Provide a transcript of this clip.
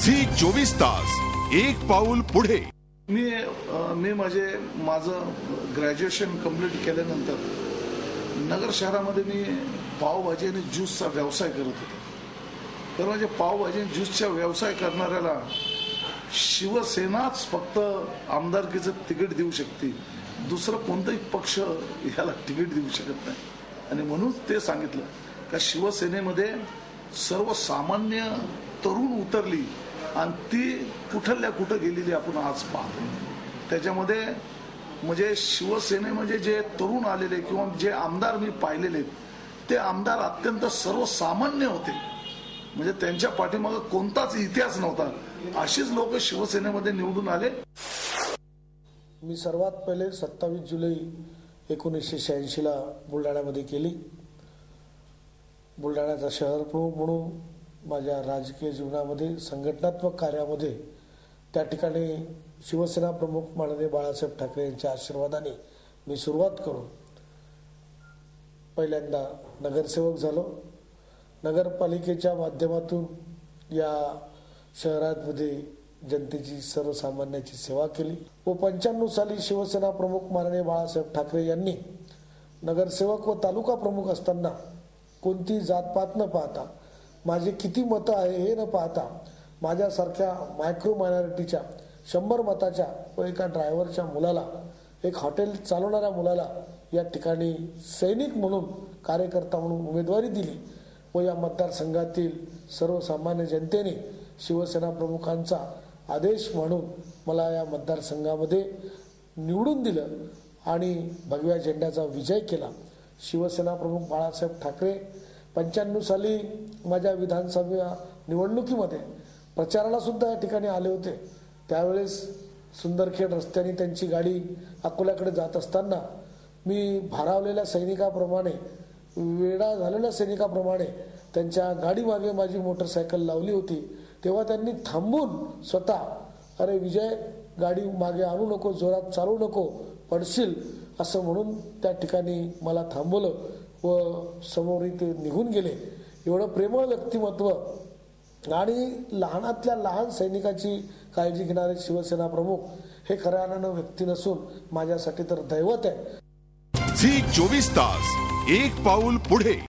Zee 24 तास एक पाऊल पुढे। मी माझं ग्रॅज्युएशन कंप्लीट केल्यानंतर नगर शहरामध्ये मी पावभाजी आणि ज्यूसचा व्यवसाय करत होतो। तर म्हणजे पावभाजी आणि ज्यूसचा व्यवसाय करणाऱ्याला शिवसेनाच फक्त आमदारकीचं तिकीट देऊ शकते, दुसरं कोणताही पक्ष याला तिकीट देऊ शकत नाही। आणि म्हणून ते सांगितलं का शिवसेनेमध्ये सर्वसामान्य तरुण उतरली आणि ती कुठल्या कुठं गेलेली आपण आज पाहतो। त्याच्यामध्ये म्हणजे शिवसेने म्हणजे जे तरुण आलेले किंवा जे आमदार मी पाहिलेले ते आमदार अत्यंत सर्वसामान्य होते, म्हणजे त्यांच्या पाठीमागे कोणताच इतिहास नव्हता, अशीच लोक शिवसेनेमध्ये निवडून आले। मी सर्वात पहिले 27 जुलै 1986 ला बुलढाण्यामध्ये केली। बुलढाण्याचा शहर प्रमुख म्हणून माझ्या राजकीय जीवनामध्ये संघटनात्मक कार्यामध्ये त्या ठिकाणी शिवसेना प्रमुख माननीय बाळासाहेब ठाकरे यांच्या आशीर्वादाने मी सुरुवात करून पहिल्यांदा नगरसेवक झालो। नगरपालिकेच्या माध्यमातून या शहरामध्ये जनतेची सर्वसामान्याची सेवा केली व 95 साली शिवसेना प्रमुख माननीय बाळासाहेब ठाकरे यांनी नगरसेवक व तालुका प्रमुख असताना कोणती जातपात न पाहता, माझे किती मतं आहे हे न पाहता, माझ्यासारख्या मायक्रो मायनॉरिटीच्या 100 मताच्या व एका ड्रायव्हरच्या मुलाला, एक हॉटेल चालवणाऱ्या मुलाला या ठिकाणी सैनिक म्हणून, कार्यकर्ता म्हणून उमेदवारी दिली व या मतदारसंघातील सर्वसामान्य जनतेने शिवसेना प्रमुखांचा आदेश म्हणून मला या मतदारसंघामध्ये निवडून दिलं आणि भगव्या झेंड्याचा विजय केला। शिवसेना प्रमुख बाळासाहेब ठाकरे 95 साली माझ्या विधानसभा निवडणुकीमध्ये प्रचाराला सुद्धा या ठिकाणी आले होते। त्यावेळेस सुंदरखेड रस्त्याने त्यांची गाडी अकोल्याकडे जात असताना मी भारावलेल्या सैनिकाप्रमाणे, वेडा झालेल्या सैनिकाप्रमाणे त्यांच्या गाडीमागे माझी मोटरसायकल लावली होती। तेव्हा त्यांनी थांबून स्वतः, अरे विजय गाडी मागे आणू नको, जोरात चालू नको, पडशील असं म्हणून त्या ठिकाणी मला थांबवलं व समोर ते निघून गेले। एवढं प्रेमळ व्यक्तिमत्व आणि लहानातल्या लहान सैनिकाची काळजी घेणारे शिवसेना प्रमुख हे खऱ्या अर्थानं व्यक्ती नसून माझ्यासाठी तर दैवत आहे। झी 24 तास एक पाऊल पुढे।